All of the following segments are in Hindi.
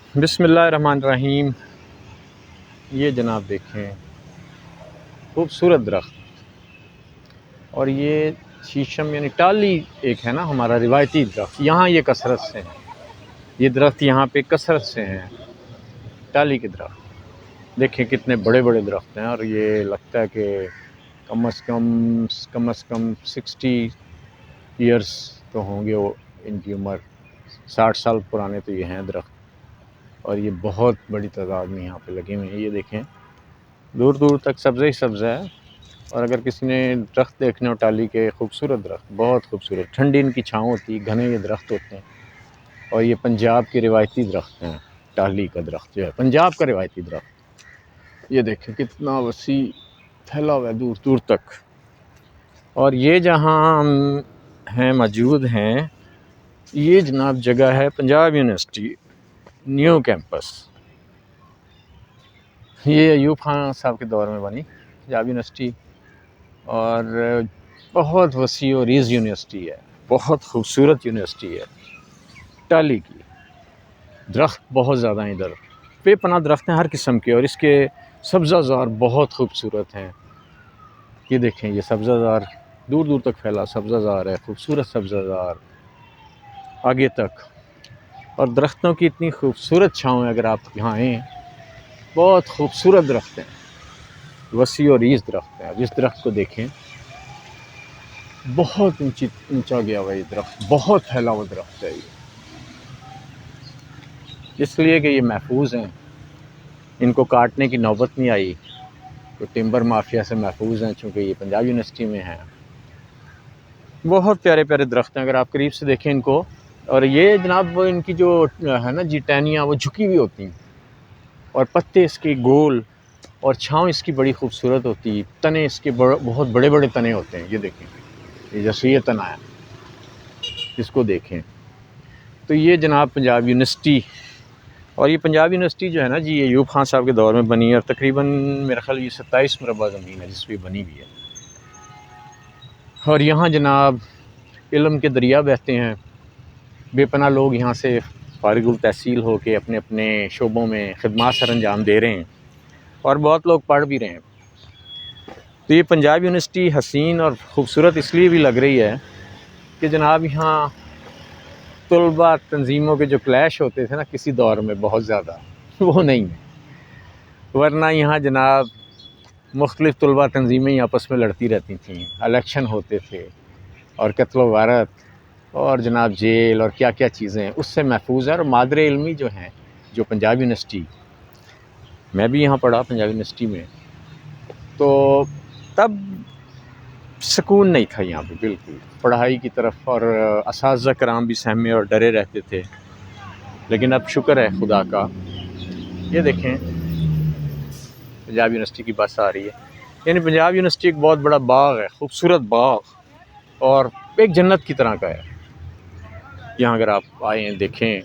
बिस्मिल्लाहिर्रहमानिर्रहीम। ये जनाब देखें खूबसूरत दरख्त। और ये शीशम यानी टाली एक है ना हमारा रिवायती दरख्त, यहाँ ये कसरत से हैं। ये दरख्त यहाँ पे कसरत से हैं, टाली के दरख्त। देखें कितने बड़े बड़े दरख्त हैं। और ये लगता है कि कम से कम 60 ईयर्स तो होंगे वो, इनकी उम्र 60 साल पुराने तो ये हैं दरख्त। और ये बहुत बड़ी तादाद में यहाँ पे लगे हुए हैं। ये देखें दूर दूर तक सब्ज़ ही सब्ज़ है। और अगर किसी ने दरख्त देखने हो टाली के, खूबसूरत दरख्त, बहुत खूबसूरत, ठंडी इनकी छाँव होती है, घने ये दरख्त होते हैं। और ये पंजाब के रिवायती दरख्त हैं। टाली का दरख्त जो है पंजाब का रिवायती दरख्त। ये देखें कितना वसी फैला हुआ है दूर दूर तक। और ये जहाँ हम हैं मौजूद हैं, ये जनाब जगह है पंजाब यूनिवर्सिटी न्यू कैंपस। ये अयूब खान साहब के दौर में बनी पंजाब यूनिवर्सिटी। और बहुत वसी और रीज़ यूनिवर्सिटी है, बहुत खूबसूरत यूनिवर्सिटी है टाली की। दरख्त बहुत ज़्यादा हैं इधर, बेपनाह दरख्त हैं हर किस्म के। और इसके सब्ज़ाज़ार बहुत खूबसूरत हैं। ये देखें ये सब्ज़ाज़ार दूर दूर तक फैला सब्ज़ाज़ार है, खूबसूरत सब्ज़ाज़ार आगे तक। और दरख्तों की इतनी खूबसूरत छाँव है, अगर आप यहाँ आएँ, बहुत खूबसूरत दरख्त हैं, वसी और रीज़ दरख्त हैं। जिस दरख्त को देखें बहुत ऊंचा गया हुआ ये दरख्त, बहुत फैला हुआ दरख्त है ये, इसलिए कि ये महफूज हैं, इनको काटने की नौबत नहीं आई। तो टिम्बर माफिया से महफूज हैं, चूँकि ये पंजाब यूनिवर्सिटी में हैं। बहुत प्यारे प्यारे दरख्त हैं, अगर आप करीब से देखें इनको। और ये जनाब इनकी जो है ना जी टहनियाँ, वो झुकी हुई होती हैं। और पत्ते इसके गोल, और छाँव इसकी बड़ी खूबसूरत होती है। तने इसके बहुत बड़े बड़े तने होते हैं। ये देखें, ये जैसे ये तना है, इसको देखें। तो ये जनाब पंजाब यूनिवर्सिटी। और ये पंजाब यूनिवर्सिटी जो है ना जी, ये अयूब खान साहब के दौर में बनी है। और तकरीबन मेरा ख्याल ये 27 मरबा ज़मीन है जिस पर बनी हुई है। और यहाँ जनाब इल्म के दरिया बहते हैं। बेपनाह लोग यहाँ से फारिगुल तहसील हो के अपने अपने शोबों में खिदमत सर अंजाम दे रहे हैं, और बहुत लोग पढ़ भी रहे हैं। तो ये पंजाब यूनिवर्सिटी हसीन और ख़ूबसूरत इसलिए भी लग रही है कि जनाब यहाँ तलबा तंजीमों के जो क्लैश होते थे ना किसी दौर में बहुत ज़्यादा, वो नहीं है। वरना यहाँ जनाब मुख्तलिफ़ तलबा तंजीमें ही आपस में लड़ती रहती थीं, इलेक्शन होते थे, और कत्ल व गारत, और जनाब जेल, और क्या क्या चीज़ें हैं, उससे महफूज है। और मादरे इल्मी जो हैं, जो पंजाब यूनिवर्सिटी, मैं भी यहाँ पढ़ा पंजाब यूनिवर्सिटी में, तो तब सुकून नहीं था यहाँ पे बिल्कुल पढ़ाई की तरफ। और असातिज़ा कराम भी सहमे और डरे रहते थे। लेकिन अब शुक्र है खुदा का, ये देखें पंजाब यूनिवर्सिटी की बस आ रही है। यानी पंजाब यूनिवर्सिटी एक बहुत बड़ा बाग है, खूबसूरत बाग, और एक जन्नत की तरह का है। यहाँ अगर आप आएँ देखें।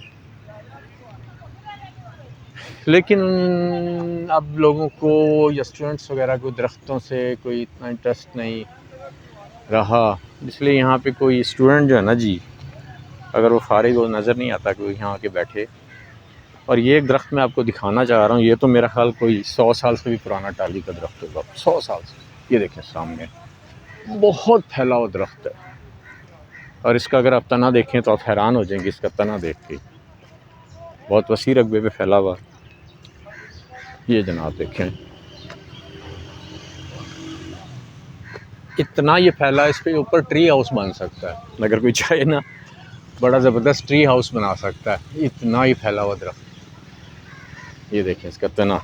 लेकिन अब लोगों को या स्टूडेंट्स वगैरह को दरख्तों से कोई इतना इंटरेस्ट नहीं रहा, इसलिए यहाँ पे कोई स्टूडेंट जो है ना जी, अगर वो फारिग हो, नज़र नहीं आता कोई यहाँ आके बैठे। और ये एक दरख्त मैं आपको दिखाना चाह रहा हूँ। ये तो मेरा ख्याल कोई 100 साल से भी पुराना टाली का दरख्त होगा, 100 साल से। ये देखें सामने बहुत फैला हुआ दरख्त है। और इसका अगर आप तना देखें तो आप हैरान हो जाएंगे इसका तना देख के, बहुत वसी रकबे पे फैला हुआ। ये जनाब देखें इतना ये फैला, इस पे ऊपर ट्री हाउस बन सकता है, अगर कोई चाहे ना, बड़ा ज़बरदस्त ट्री हाउस बना सकता है, इतना ही फैला हुआ दरख्त। ये देखें इसका तना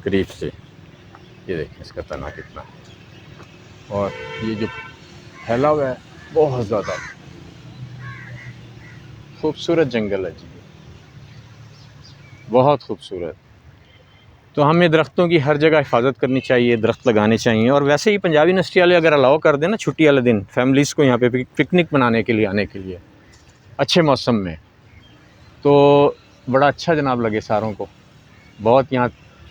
करीब से, ये देखें इसका तना कितना, और ये जो फैला हुआ है बहुत ज़्यादा खूबसूरत जंगल है जी, बहुत खूबसूरत। तो हमें दरख्तों की हर जगह हिफाजत करनी चाहिए, दरख्त लगाने चाहिए। और वैसे ही पंजाबी यूनिवर्सिटी वाले अगर अलाउ कर दें ना छुट्टी वाले दिन फैमिलीज़ को यहाँ पे पिकनिक मनाने के लिए आने के लिए अच्छे मौसम में, तो बड़ा अच्छा जनाब लगे सारों को। बहुत यहाँ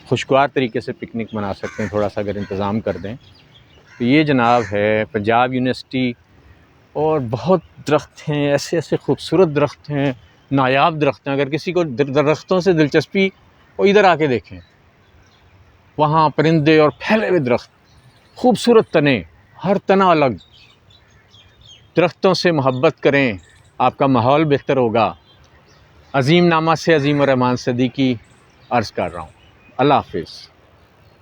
खुशगवार तरीके से पिकनिक मना सकते हैं, थोड़ा सा अगर इंतज़ाम कर दें तो। ये जनाब है पंजाब यूनिवर्सिटी। और बहुत दरख्त हैं, ऐसे ऐसे खूबसूरत दरख्त हैं, नायाब दरख्त हैं। अगर किसी को दरख्तों से दिलचस्पी, वो इधर आके देखें, वहाँ परिंदे और फैले हुए दरख्त, खूबसूरत तने, हर तना अलग। दरख्तों से मोहब्बत करें, आपका माहौल बेहतर होगा। अज़ीम नामा से अज़ीम रहमान सदीकी अर्ज़ कर रहा हूँ। अल्लाह हाफ़िज़।